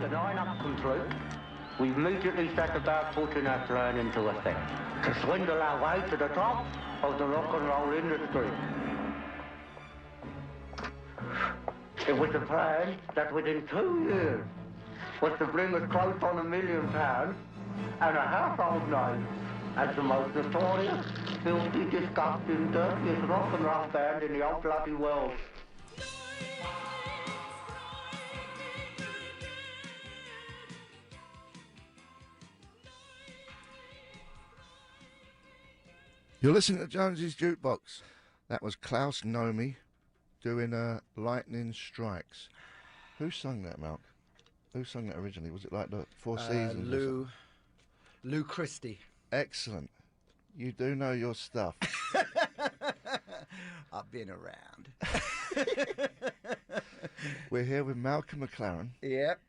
the 9-up control, we immediately set about putting our plan into effect to swindle our way to the top of the rock and roll industry. It was a plan that within 2 years was to bring us close on £1 million and a household name as the most notorious, filthy, disgusting, dirtiest rock and roll band in the whole bloody world. You're listening to Jonesy's Jukebox. That was Klaus Nomi doing Lightning Strikes. Who sung that, Malk? Who sung that originally? Was it like the Four Seasons? Lou Christie. Excellent. You do know your stuff. I've been around. We're here with Malcolm McLaren. Yep,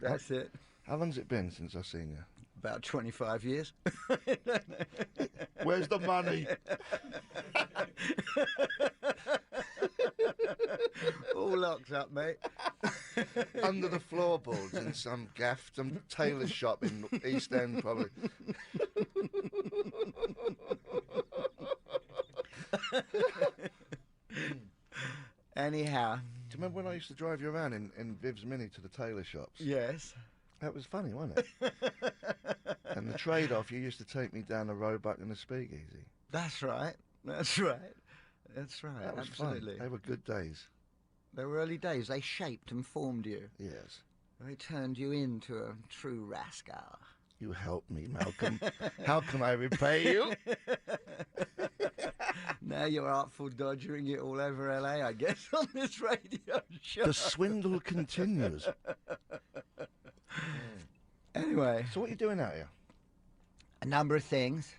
that's it. How long's it been since I've seen you? About 25 years. Where's the money? All locked up, mate. Under the floorboards in some gaff, some tailor shop in East End, probably. Anyhow. Do you remember when I used to drive you around in Viv's Mini to the tailor shops? Yes. That was funny, wasn't it? And the trade-off, you used to take me down the Roebuck and the Speakeasy. That's right. That's right. That's right. That was absolutely. Fun. They were good days. They were early days. They shaped and formed you. Yes. They turned you into a true rascal. You helped me, Malcolm. How can I repay you? Now you're artful dodgering it all over LA, I guess, on this radio show. The swindle continues. Anyway. So what are you doing out here? A number of things.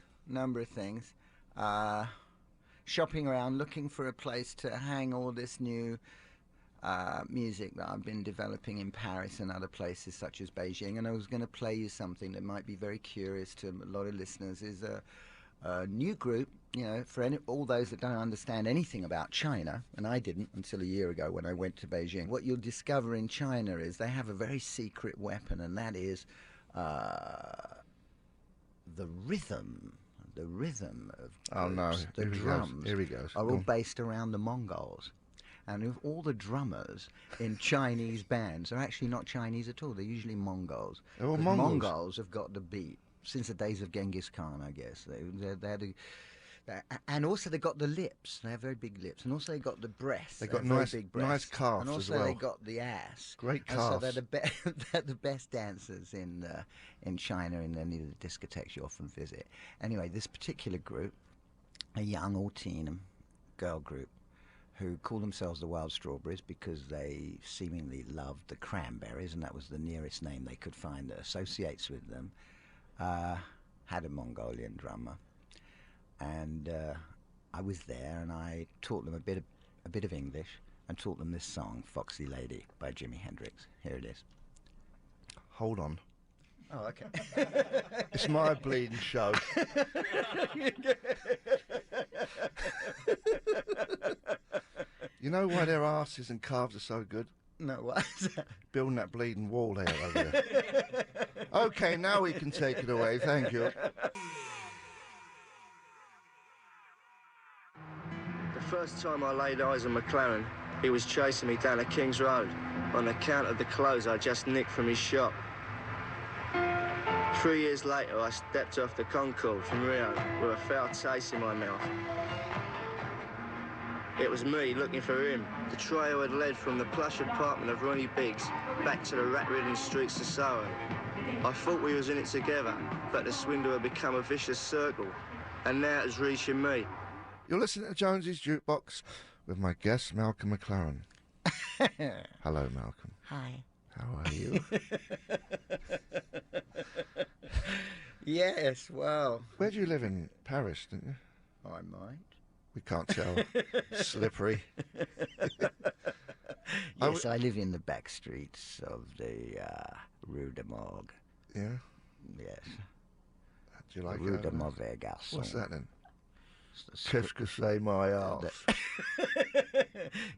Shopping around, looking for a place to hang all this new music that I've been developing in Paris and other places such as Beijing. And I was going to play you something that might be very curious to a lot of listeners. Is a new group, you know, for all those that don't understand anything about China, and I didn't until a year ago when I went to Beijing. What you'll discover in China is they have a very secret weapon, and that is the rhythm. The rhythm of groups, the drums Here he goes. are all based around the Mongols. And if all the drummers in Chinese bands are actually not Chinese at all. They're usually Mongols. They're all Mongols. Mongols have got the beat since the days of Genghis Khan, I guess. They had and also they got the lips. They have very big lips. And also they got the breasts. They got nice big breasts. Nice calves and also as well. they got the ass. Great calves. And so they're the best dancers in China in any of the discotheques you often visit. Anyway, this particular group, a young all teen girl group, who call themselves the Wild Strawberries because they seemingly loved the cranberries, and that was the nearest name they could find that associates with them, had a Mongolian drummer. And I was there, and I taught them a bit of English, and taught them this song, Foxy Lady, by Jimi Hendrix. Here it is. Hold on. Oh, okay. It's my bleeding show. You know why their asses and calves are so good? No, what is that? Building that bleeding wall there over there. Okay, now we can take it away. Thank you. The first time I laid eyes on McLaren, he was chasing me down the King's Road on account of the clothes I just nicked from his shop. 3 years later, I stepped off the Concorde from Rio with a foul taste in my mouth. It was me looking for him. The trail had led from the plush apartment of Ronnie Biggs back to the rat-ridden streets of Soho. I thought we was in it together, but the swindle had become a vicious circle, and now it was reaching me. You're listening to Jonesy's Jukebox with my guest, Malcolm McLaren. Hello, Malcolm. Hi. How are you? Yes, well... Where do you live in Paris, didn't you? I might. We can't tell. Slippery. Yes, I live in the back streets of the Rue de Morgue. Yeah? Yes. Do you like Rue it? de Mauvais Garçon. What's that then? Qu'est-ce que c'est my ass?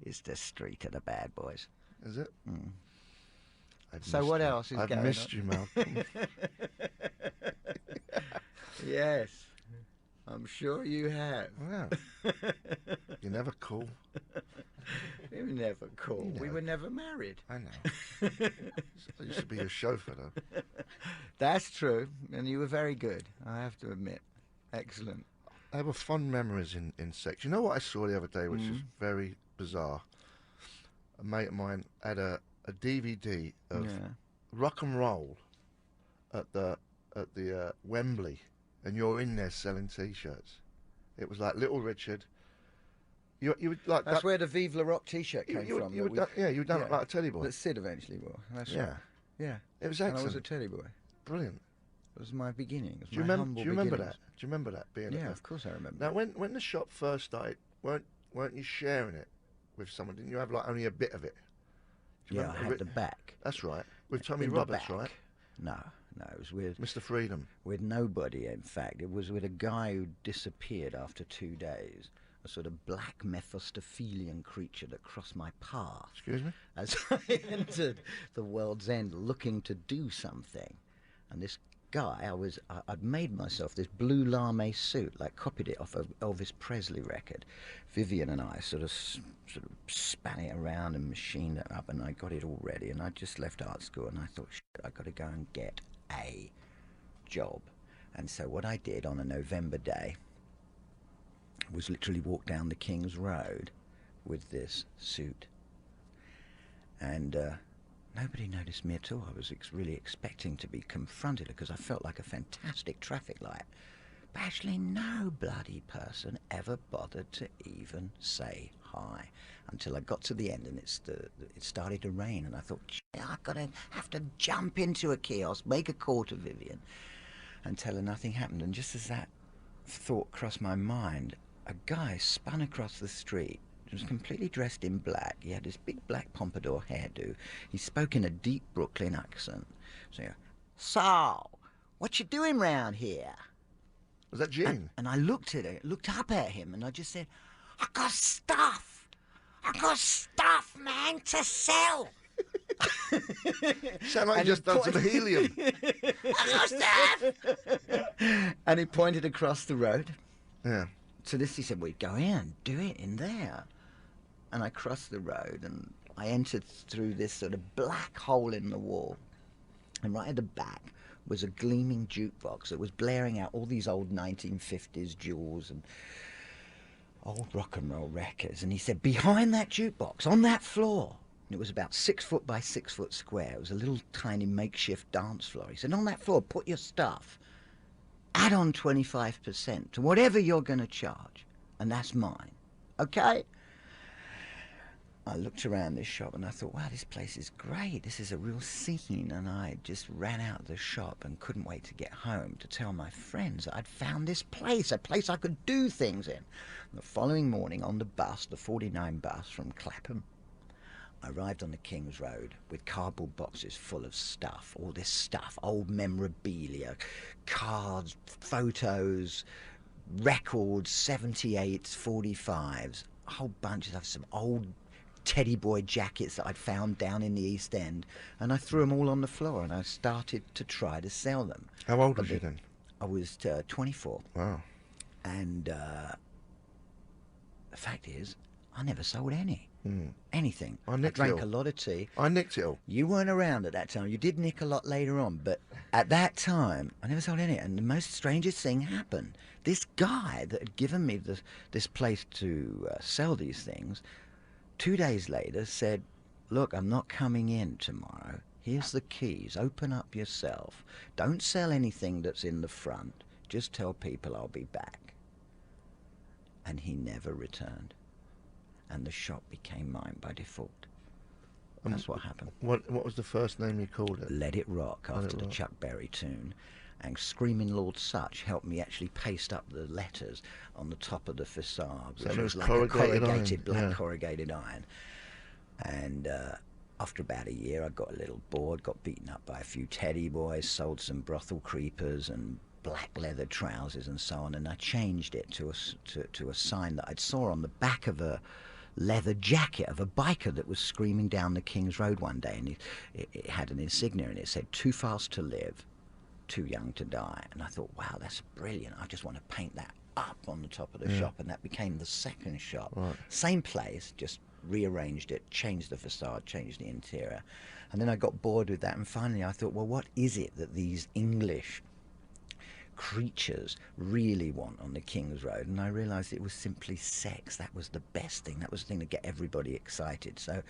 It's the street of the bad boys. Is it? Mm. So what else is I've going missed on? you, Malcolm. Yes, I'm sure you have. Yeah. You never call. We were never cool. You We know. were never married. I know. I used to be your chauffeur, though. That's true, and you were very good, I have to admit. Excellent. I have fond memories in sex. You know what I saw the other day, which is very bizarre? A mate of mine had a DVD of rock and roll at the Wembley, and you're in there selling T-shirts. It was like Little Richard. You would like That's that, where the Vive La Rock T-shirt came from. you done it like a Teddy Boy. That Sid eventually wore. That's Yeah, right. Yeah. it was And excellent. I was a Teddy Boy. Brilliant. It was my beginning. It was Do you my remember? humble Do you remember beginnings. that? Do you remember that being? Yeah, at of course I remember. Now, when the shop first started, weren't you sharing it with someone? Didn't you have like only a bit of it? Do you Yeah, I remember? had the back. That's right. With Tommy In the Roberts, back. right? No, it was with Mr. Freedom. nobody. In fact, it was with a guy who disappeared after 2 days. A sort of black Mephistophelian creature that crossed my path Excuse me? as I entered the world's end looking to do something. And this guy, I'd made myself this blue lame suit, like copied it off of Elvis Presley record. Vivian and I sort of span it around and machined it up, and I got it all ready. And I just left art school, and I thought, shit, I got to go and get a job. And so what I did on a November day was literally walk down the King's Road with this suit. And nobody noticed me at all. I was really expecting to be confronted because I felt like a fantastic traffic light. But actually no bloody person ever bothered to even say hi until I got to the end, and it started to rain, and I thought, have to jump into a kiosk, make a call to Vivian and tell her nothing happened. And just as that thought crossed my mind, a guy spun across the street. He was completely dressed in black. He had this big black pompadour hairdo. He spoke in a deep Brooklyn accent. So, what you doing round here? Was that Gene? And I looked up at him, and I just said, I got stuff, man, to sell. Sound like you just done some helium. I got stuff. And he pointed across the road. Yeah. So he said, well, go in, do it in there. And I crossed the road, and I entered through this sort of black hole in the wall. And right at the back was a gleaming jukebox that was blaring out all these old 1950s jewels and old rock and roll records. And he said, behind that jukebox, on that floor, and it was about 6 foot by 6 foot square. It was a little tiny makeshift dance floor. He said, on that floor, put your stuff. Add on 25% to whatever you're going to charge, and that's mine. Okay? I looked around this shop and I thought, wow, this place is great. This is a real scene. And I just ran out of the shop and couldn't wait to get home to tell my friends that I'd found this place, a place I could do things in. The following morning on the bus, the 49 bus from Clapham, I arrived on the King's Road with cardboard boxes full of stuff, all this stuff, old memorabilia, cards, photos, records, 78s, 45s, a whole bunch of some old Teddy Boy jackets that I'd found down in the East End, and I threw them all on the floor, and I started to try to sell them. How old was you then? I was 24. Wow. And the fact is, I never sold anything. I drank a lot of tea. I nicked it all. You weren't around at that time. You did nick a lot later on, but at that time, I never sold any. And the most strangest thing happened. This guy that had given me this place to sell these things, 2 days later said, look, I'm not coming in tomorrow. Here's the keys. Open up yourself. Don't sell anything that's in the front. Just tell people I'll be back. And he never returned. And the shop became mine by default. That's what happened. What was the first name you called it? Let It Rock, after the Chuck Berry tune. And Screaming Lord Sutch helped me actually paste up the letters on the top of the facade, which was like a corrugated, black corrugated iron. And after about a year, I got a little bored, got beaten up by a few Teddy Boys, sold some brothel creepers and black leather trousers and so on, and I changed it to a sign that I'd saw on the back of a leather jacket of a biker that was screaming down the King's Road one day, and it had an insignia, and it said, "Too fast to live, too young to die." And I thought, wow, that's brilliant. I just want to paint that up on the top of the shop, and that became the second shop. Right. Same place, just rearranged it, changed the facade, changed the interior. And then I got bored with that, and finally I thought, well, what is it that these English creatures really want on the King's Road? And I realized it was simply sex. That was the best thing. That was the thing to get everybody excited. So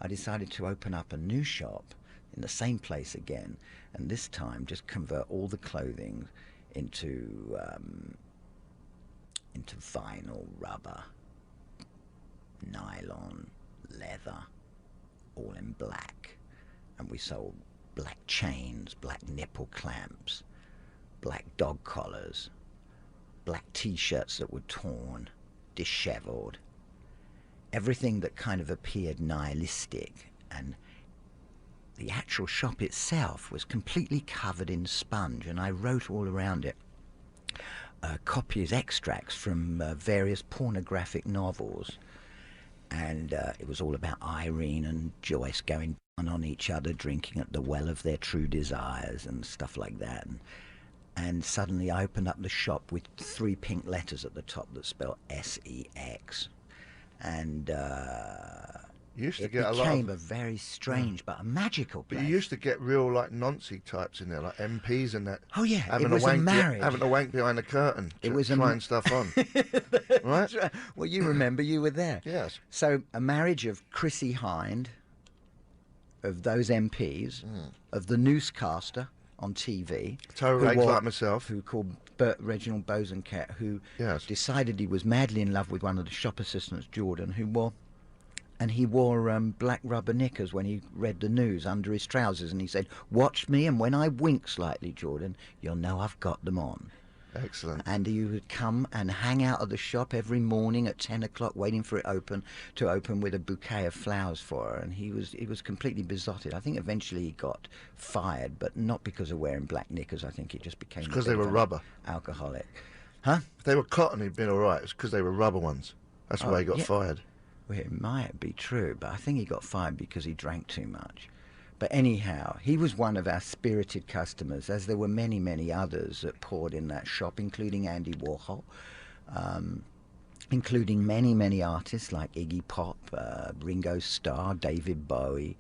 I decided to open up a new shop in the same place again, and this time just convert all the clothing into vinyl, rubber, nylon, leather, all in black. And we sold black chains, black nipple clamps, black dog collars, black T-shirts that were torn, dishevelled, everything that kind of appeared nihilistic. And the actual shop itself was completely covered in sponge, and I wrote all around it copies, extracts from various pornographic novels. And it was all about Irene and Joyce going down on each other, drinking at the well of their true desires and stuff like that. And suddenly I opened up the shop with 3 pink letters at the top that spell SEX. And You used to it get a lot became of, a very strange but a magical place. but you used to get real like Nancy types in there, like MPs and that. Oh yeah, having it was a wank, a marriage. having a wank behind the curtain. It was a trying stuff on, right? Well, you remember, you were there. Yes. So a marriage of Chrissy Hind, of those MPs, of the newscaster on TV, Toe rakes like myself, who called Reginald Bosanquet, who Yes. decided he was madly in love with one of the shop assistants, Jordan, who wore black rubber knickers when he read the news under his trousers, and he said, "Watch me, and when I wink slightly, Jordan, you'll know I've got them on." Excellent. And he would come and hang out at the shop every morning at 10 o'clock, waiting for it to open with a bouquet of flowers for her. And he was completely besotted. I think eventually he got fired, but not because of wearing black knickers. I think he just became Because a they bit were of an rubber. alcoholic. Huh? If they were cotton, he'd been all right. It's because they were rubber ones. That's why he got yeah. fired. Well, it might be true, but I think he got fired because he drank too much. But anyhow, he was one of our spirited customers, as there were many, many others that poured in that shop, including Andy Warhol, including many, many artists like Iggy Pop, Ringo Starr, David Bowie,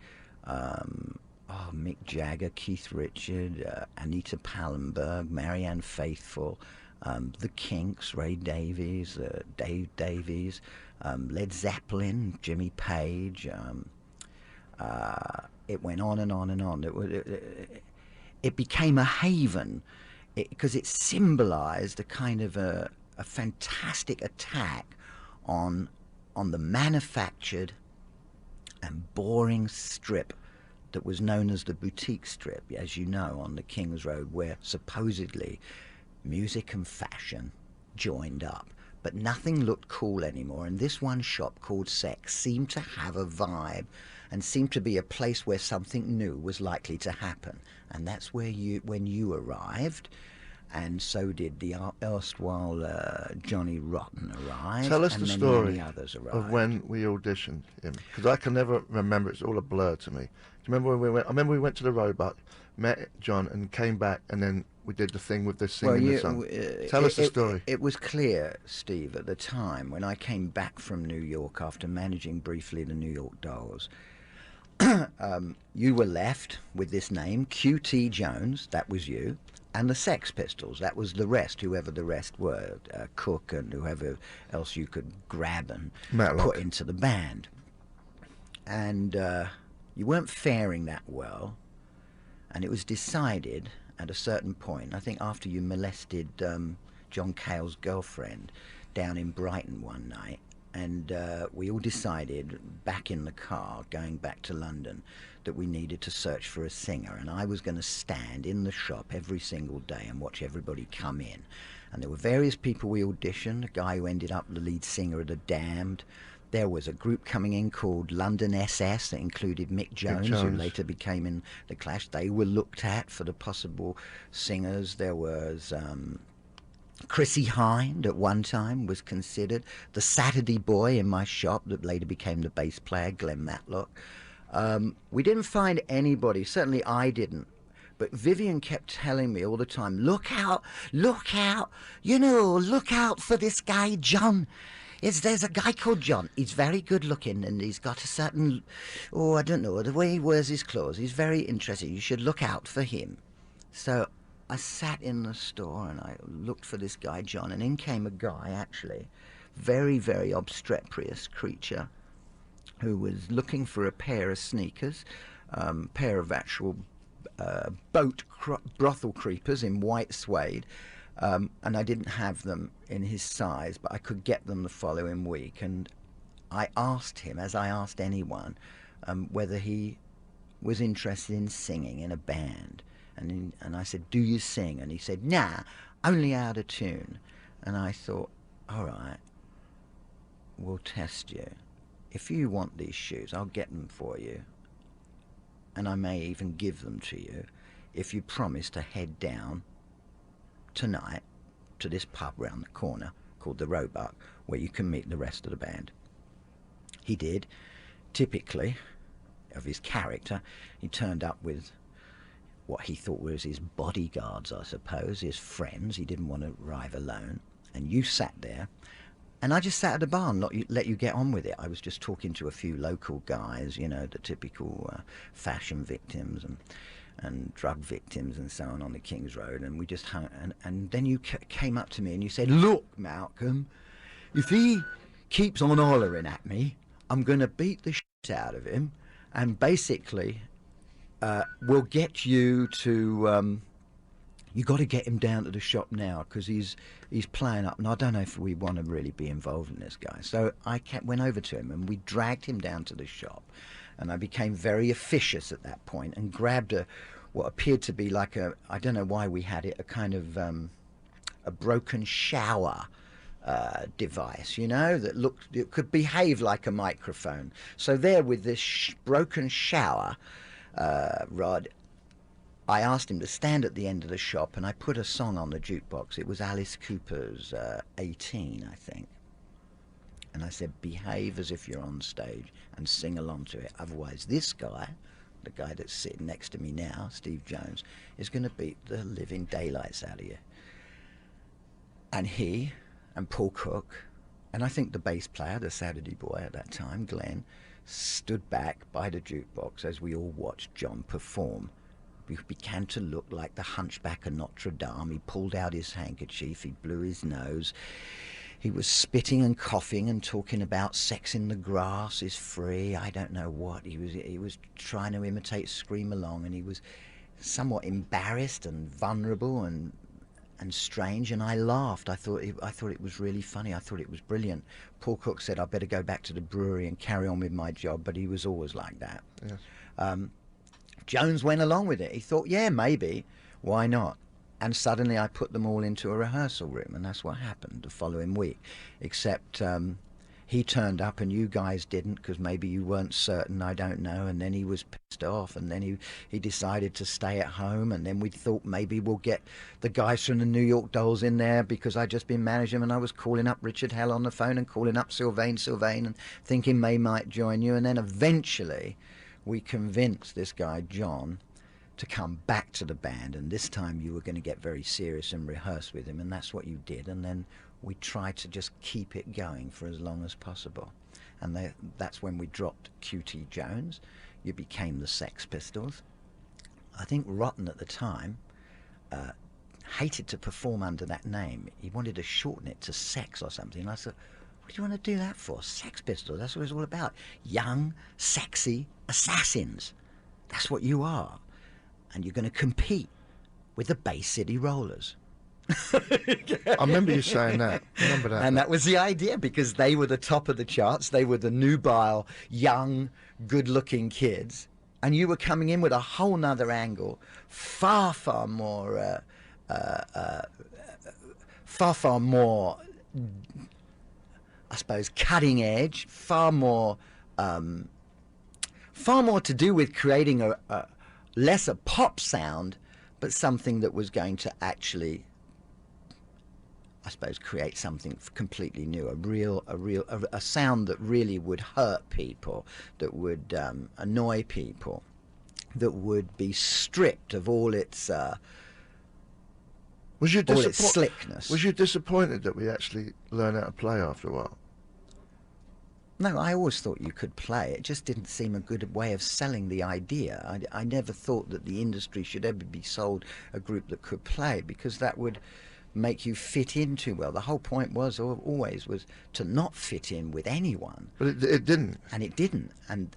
Mick Jagger, Keith Richard, Anita Pallenberg, Marianne Faithfull, The Kinks, Ray Davies, Dave Davies, Led Zeppelin, Jimmy Page. It went on and on and on. It became a haven because it symbolized a kind of a fantastic attack on the manufactured and boring strip that was known as the boutique strip, as you know, on the King's Road, where supposedly music and fashion joined up. But nothing looked cool anymore, and this one shop called Sex seemed to have a vibe and seemed to be a place where something new was likely to happen. And that's where when you arrived, and so did the erstwhile Johnny Rotten arrive. Tell us and the many, story many others arrived. of when we auditioned him, because I can never remember. It's all a blur to me. Do you remember when we went? I remember we went to the Roebuck, met John, and came back, and then we did the thing with the singing the song. Tell us the story. It was clear, Steve, at the time when I came back from New York after managing briefly the New York Dolls. You were left with this name, QT Jones, that was you, and the Sex Pistols, that was the rest, whoever the rest were, Cook and whoever else you could grab and Matlock. put into the band. And you weren't faring that well, and it was decided at a certain point, I think after you molested John Cale's girlfriend down in Brighton one night, and we all decided back in the car going back to London that we needed to search for a singer, and I was going to stand in the shop every single day and watch everybody come in. And there were various people we auditioned, a guy who ended up the lead singer of The Damned. There was a group coming in called London SS that included Mick Jones, who later became in The Clash. They were looked at for the possible singers. There was Chrissy Hind at one time was considered. The Saturday boy in my shop that later became the bass player, Glenn Matlock. We didn't find anybody, certainly I didn't. But Vivian kept telling me all the time, look out, look out, look out for this guy, John. There's a guy called John. He's very good looking and he's got a certain, I don't know, the way he wears his clothes. He's very interesting. You should look out for him. So I sat in the store and I looked for this guy, John, and in came a guy, actually, very, very obstreperous creature, who was looking for a pair of sneakers, pair of actual brothel creepers in white suede, and I didn't have them in his size, but I could get them the following week. And I asked him, as I asked anyone, whether he was interested in singing in a band. And I said, do you sing? And he said, nah, only out of tune. And I thought, all right, we'll test you. If you want these shoes, I'll get them for you. And I may even give them to you if you promise to head down tonight to this pub round the corner called the Roebuck, where you can meet the rest of the band. He did. Typically, of his character, he turned up with what he thought was his bodyguards, I suppose, his friends. He didn't want to arrive alone. And you sat there. And I just sat at the bar and let you get on with it. I was just talking to a few local guys, the typical fashion victims and drug victims and so on the King's Road. And we just hung. And then you came up to me and you said, look, Malcolm, if he keeps on hollering at me, I'm going to beat the shit out of him. And basically, we'll get you to... you got to get him down to the shop now because he's playing up, and I don't know if we want to really be involved in this guy. So I went over to him and we dragged him down to the shop, and I became very officious at that point and grabbed what appeared to be like I don't know why we had it, a kind of a broken shower device, that it could behave like a microphone. So there with this broken shower rod, I asked him to stand at the end of the shop, and I put a song on the jukebox. It was Alice Cooper's 18, I think. And I said, behave as if you're on stage and sing along to it. Otherwise, this guy, the guy that's sitting next to me now, Steve Jones, is going to beat the living daylights out of you. And he and Paul Cook, and I think the bass player, the Saturday boy at that time, Glenn, stood back by the jukebox as we all watched John perform. He began to look like the Hunchback of Notre Dame. He pulled out his handkerchief, he blew his nose. He was spitting and coughing and talking about sex in the grass is free, I don't know what. He was trying to imitate Scream Along, and he was somewhat embarrassed and vulnerable and strange, and I laughed. I thought it was really funny. I thought it was brilliant. Paul Cook said, I better go back to the brewery and carry on with my job, but he was always like that. Yes. Jones went along with it. He thought, yeah, maybe, why not? And suddenly I put them all into a rehearsal room, and that's what happened the following week. Except he turned up and you guys didn't, because maybe you weren't certain, I don't know, and then he was pissed off, and then he decided to stay at home, and then we thought maybe we'll get the guys from the New York Dolls in there, because I'd just been managing, and I was calling up Richard Hell on the phone and calling up Sylvain, and thinking May might join you, and then eventually we convinced this guy, John, to come back to the band, and this time you were going to get very serious and rehearse with him, and that's what you did. And then we tried to just keep it going for as long as possible. And that's when we dropped QT Jones. You became the Sex Pistols. I think Rotten at the time hated to perform under that name. He wanted to shorten it to Sex or something. And I said, what do you want to do that for? Sex Pistols, that's what it's all about. Young, sexy assassins. That's what you are. And you're going to compete with the Bay City Rollers. I remember you saying that. I remember that. And that was the idea, because they were the top of the charts. They were the nubile, young, good-looking kids. And you were coming in with a whole nother angle, far, far more, I suppose, cutting edge, far more to do with creating a less a pop sound, but something that was going to actually I suppose, create something completely new, a sound that really would hurt people, that would annoy people, that would be stripped of all its slickness. Was you disappointed that we actually learned how to play after a while? No, I always thought you could play. It just didn't seem a good way of selling the idea. I never thought that the industry should ever be sold a group that could play, because that would make you fit in too well. The whole point was always to not fit in with anyone. But it didn't. And it didn't. And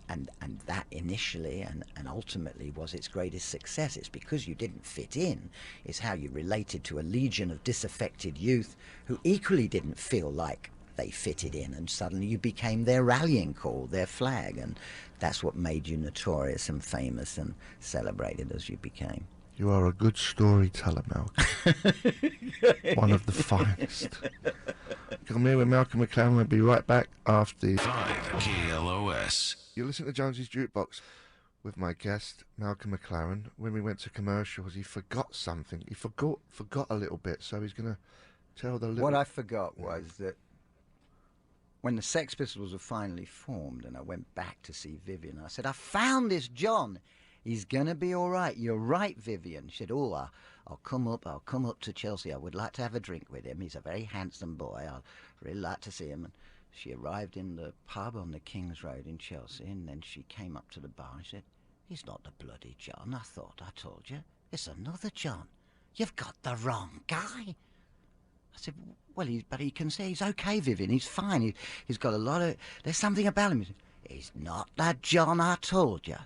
that initially and ultimately was its greatest success. It's because you didn't fit in. It's how you related to a legion of disaffected youth who equally didn't feel like they fitted in, and suddenly you became their rallying call, their flag, and that's what made you notorious and famous and celebrated as you became. You are a good storyteller, Malcolm. One of the finest. Come here with Malcolm McLaren. We'll be right back after 5 KLOS. You listen to Jonesy's Jukebox with my guest, Malcolm McLaren. When we went to commercials, he forgot something. He forgot a little bit, so he's going to tell the little... What I forgot was that when the Sex Pistols were finally formed and I went back to see Vivian, I said, I found this John. He's going to be all right. You're right, Vivian. She said, oh, I'll come up to Chelsea. I would like to have a drink with him. He's a very handsome boy. I'd really like to see him. And she arrived in the pub on the King's Road in Chelsea, and then she came up to the bar and said, he's not the bloody John. I thought I told you. It's another John. You've got the wrong guy. I said, well, but he can say he's okay, Vivian. He's fine. He's got a lot of... There's something about him. He said, he's not that John I told you.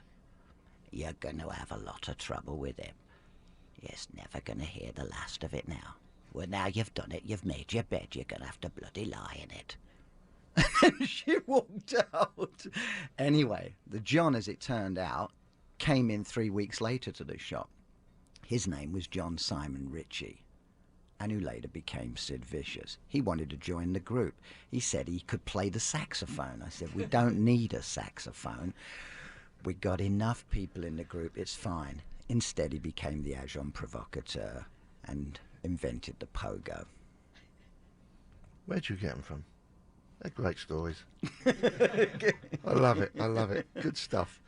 You're going to have a lot of trouble with him. You're never going to hear the last of it now. Well, now you've done it. You've made your bed. You're going to have to bloody lie in it. And she walked out. Anyway, the John, as it turned out, came in 3 weeks later to the shop. His name was John Simon Ritchie, and who later became Sid Vicious. He wanted to join the group. He said he could play the saxophone. I said, we don't need a saxophone. We got enough people in the group, it's fine. Instead, he became the agent provocateur and invented the pogo. Where'd you get them from? They're great stories. I love it. I love it. Good stuff.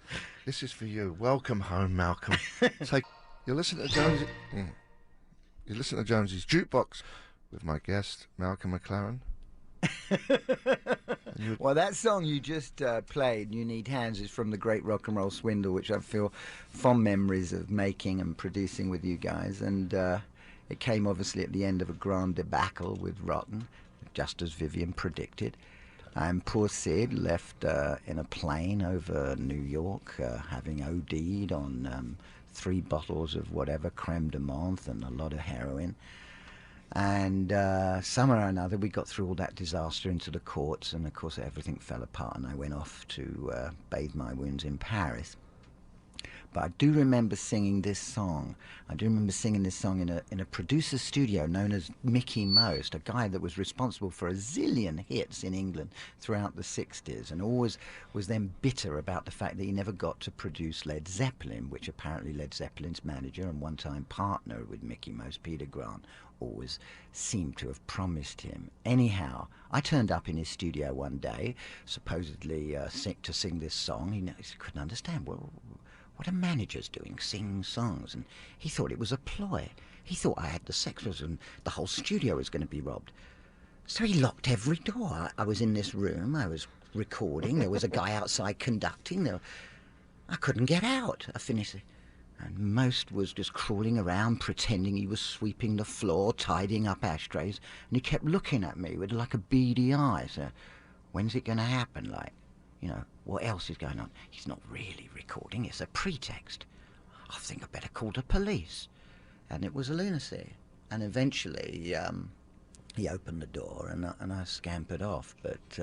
This is for you. Welcome home, Malcolm. You listen to Jonesy. You listen to Jonesy's Jukebox with my guest, Malcolm McLaren. Well, that song you just played, You Need Hands, is from the great Rock and Roll Swindle, which I feel fond memories of making and producing with you guys. And it came obviously at the end of a grand debacle with Rotten, just as Vivian predicted. And poor Sid left in a plane over New York, having OD'd on 3 bottles of whatever, creme de menthe and a lot of heroin. And somehow or another we got through all that disaster into the courts, and of course everything fell apart, and I went off to bathe my wounds in Paris. But I do remember singing this song. I do remember singing this song in a producer's studio known as Mickey Most, a guy that was responsible for a zillion hits in England throughout the 60s, and always was then bitter about the fact that he never got to produce Led Zeppelin, which apparently Led Zeppelin's manager and one-time partner with Mickey Most, Peter Grant, always seemed to have promised him. Anyhow, I turned up in his studio one day, supposedly to sing this song. He couldn't understand. Well, what are managers doing, singing songs? And he thought it was a ploy. He thought I had the Sex Pistols and the whole studio was going to be robbed. So he locked every door. I was in this room, I was recording, there was a guy outside conducting. I couldn't get out. I finished it. And Most was just crawling around, pretending he was sweeping the floor, tidying up ashtrays, and he kept looking at me with like a beady eye. So, when's it going to happen? Like, you know, what else is going on? He's not really recording, it's a pretext. I think I better call the police. And it was a lunacy. And eventually, he opened the door and I scampered off. But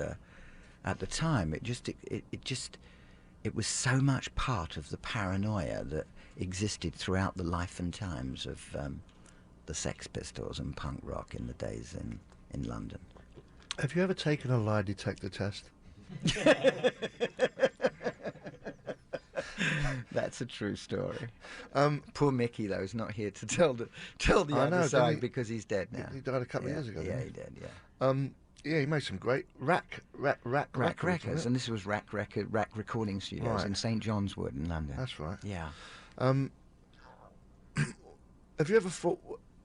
at the time, it was so much part of the paranoia that existed throughout the life and times of the Sex Pistols and punk rock in the days in London. Have you ever taken a lie detector test? That's That's a true story. Um, Poor Mickey, though, is not here to tell the I know, other didn't side he? because he's dead now. He died a couple of years ago. Yeah, didn't he did. Yeah. Yeah, he made some great rack Rack records, Records, wasn't it? and this was Rack Recording Studios Right. in St John's Wood in London. That's right. Yeah. Have you ever thought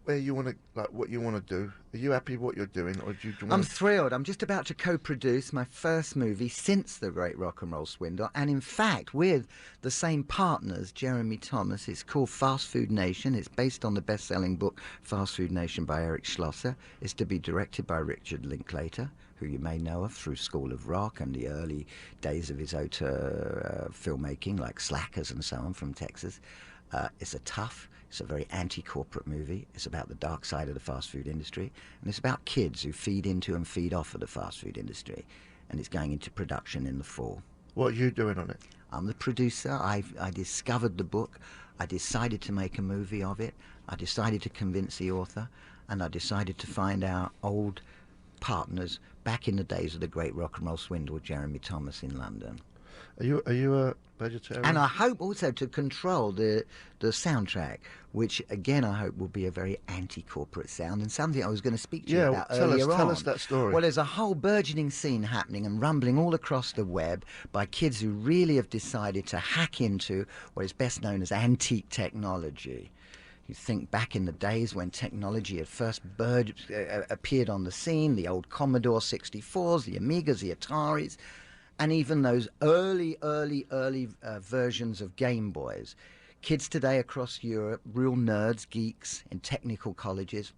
where you want to, like, what you want to do? Are you happy with what you're doing, or do you want? I'm thrilled. I'm just about to co-produce my first movie since The Great Rock and Roll Swindle, and in fact with the same partners, Jeremy Thomas. It's called Fast Food Nation. It's based on the best-selling book Fast Food Nation by Eric Schlosser. It's to be directed by Richard Linklater, who you may know of through School of Rock and the early days of his auteur filmmaking, like Slackers and so on from Texas. It's a very anti-corporate movie. It's about the dark side of the fast food industry, and it's about kids who feed into and feed off of the fast food industry, and it's going into production in the fall. What are you doing on it? I'm the producer. I discovered the book. I decided to make a movie of it. I decided to convince the author, and I decided to find our old partners back in the days of the Great Rock and Roll Swindle, Jeremy Thomas in London. Are you a vegetarian? And I hope also to control the soundtrack, which again I hope will be a very anti-corporate sound, and something I was going to speak to you about earlier on. Tell us that story. Well, there's a whole burgeoning scene happening and rumbling all across the web by kids who really have decided to hack into what is best known as antique technology. You think back in the days when technology had first appeared on the scene, the old Commodore 64s, the Amigas, the Ataris, and even those early versions of Game Boys. Kids today across Europe, real nerds, geeks in technical colleges,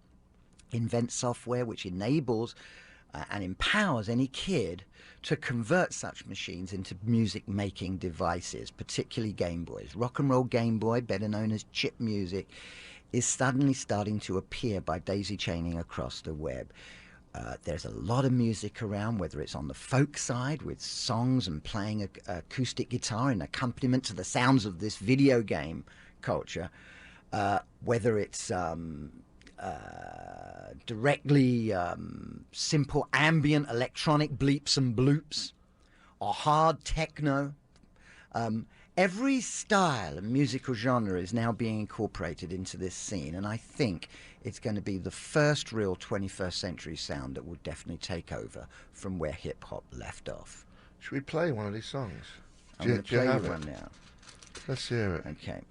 invent software which enables and empowers any kid to convert such machines into music-making devices, particularly Game Boys. Rock and Roll Game Boy, better known as chip music, is suddenly starting to appear by daisy-chaining across the web. There's a lot of music around, whether it's on the folk side with songs and playing acoustic guitar in accompaniment to the sounds of this video game culture, whether it's directly simple ambient electronic bleeps and bloops or hard techno. Every style and musical genre is now being incorporated into this scene, and I think it's going to be the first real 21st century sound that will definitely take over from where hip-hop left off. Should we play one of these songs? I'm going to play you one now. Let's hear it. Okay.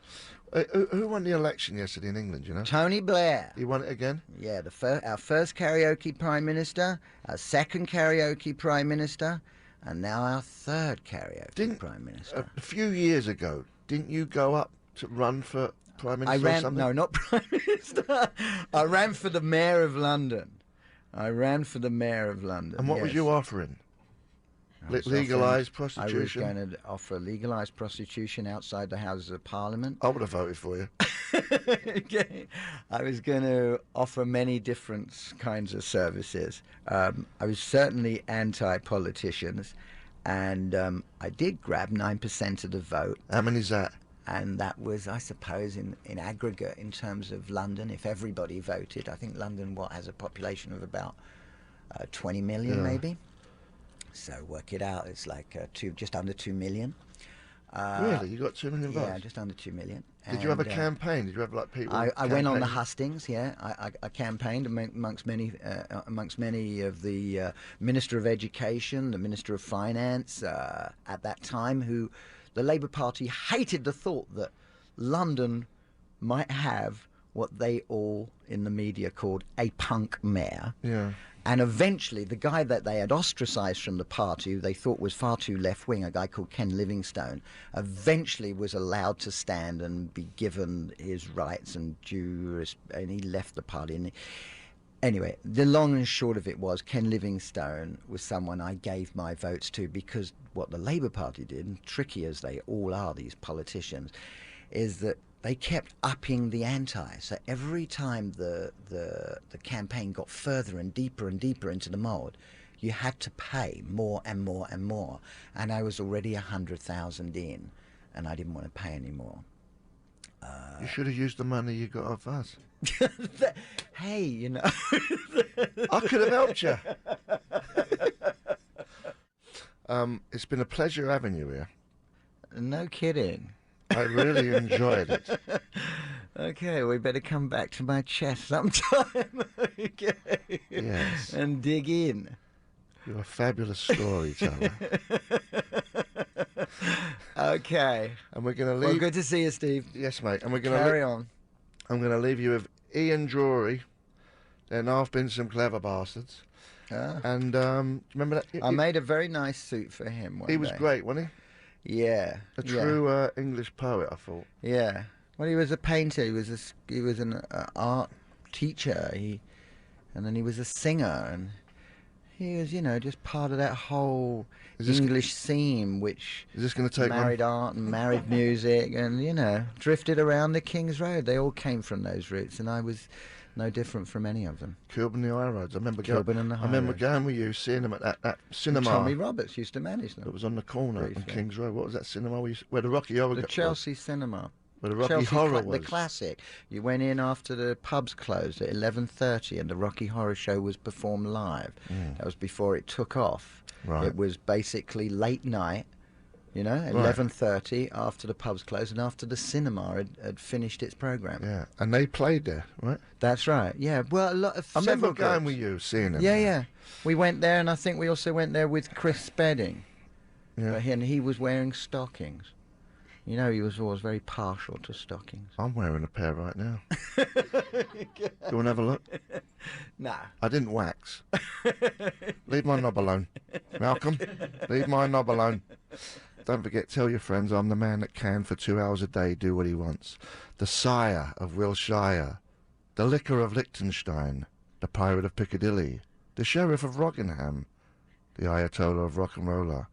Who won the election yesterday in England, you know? Tony Blair. He won it again? Yeah, our first karaoke prime minister, our second karaoke prime minister, and now our third karaoke prime minister. A few years ago, didn't you go up to run for prime minister or something? No, not prime minister. I ran for the mayor of London. And what was you offering? Legalised prostitution? I was going to offer legalised prostitution outside the Houses of Parliament. I would have voted for you. Okay. I was going to offer many different kinds of services. I was certainly anti-politicians, and I did grab 9% of the vote. How many is that? And that was, I suppose, in aggregate, in terms of London, if everybody voted. I think London, has a population of about 20 million, maybe. So work it out, it's like just under 2 million. Really? You got 2 million votes? Yeah, just under 2 million. Did you have a campaign? Did you have like people? I went on the hustings. Yeah, I campaigned amongst many of the Minister of Education, the Minister of Finance at that time, who the Labour Party hated the thought that London might have what they all in the media called a punk mayor. Yeah. And eventually, the guy that they had ostracised from the party, who they thought was far too left-wing, a guy called Ken Livingstone, eventually was allowed to stand and be given his rights and and he left the party. And anyway, the long and short of it was, Ken Livingstone was someone I gave my votes to, because what the Labour Party did, and tricky as they all are, these politicians, is that they kept upping the ante. So every time the campaign got further and deeper into the mould, you had to pay more and more and more. And I was already 100,000 in, and I didn't want to pay any more. You should have used the money you got off us. Hey, you know. I could have helped you. It's been a pleasure having you here. No kidding. I really enjoyed it. Okay, we better come back to my chest sometime. Okay. Yes. And dig in. You're a fabulous storyteller. Okay. And we're going to Well, leave... good to see you, Steve. Yes, mate. And we're going to Carry on. I'm going to leave you with Ian Drury. Then I've been some clever bastards. Ah. And remember that? I made a very nice suit for him one He was day. great, wasn't Yeah. he? A true English poet, I thought. Yeah. Well, he was a painter. He was an art teacher. And then he was a singer, and he was, just part of that whole English scene, which is this going to take married art and married music, and drifted around the King's Road. They all came from those roots, and I was no different from any of them. Kilburn the High Roads. I remember High going with you, seeing them at that cinema. Tommy Roberts used to manage them. It was on the corner on Briefly. King's Road. What was that cinema where the Rocky Horror The was? Chelsea Cinema. Where the Rocky Chelsea Horror was. The classic. You went in after the pubs closed at 11:30, and the Rocky Horror Show was performed live. That was before it took off. Right. It was basically late night, 11:30 after the pubs closed and after the cinema had finished its program. Yeah, and they played there, right? That's right. Yeah. Well, a lot of. I remember several going groups. with you, seeing them. Yeah, yeah. We went there, and I think we also went there with Chris Spedding. Yeah. And he was wearing stockings. He was always very partial to stockings. I'm wearing a pair right now. Do you want to have a look? No. I didn't wax. Leave my knob alone. Malcolm, leave my knob alone. Don't forget, tell your friends I'm the man that can, for 2 hours a day, do what he wants. The sire of Wiltshire, the liquor of Liechtenstein, the pirate of Piccadilly, the sheriff of Rockingham, the Ayatollah of rock and roller,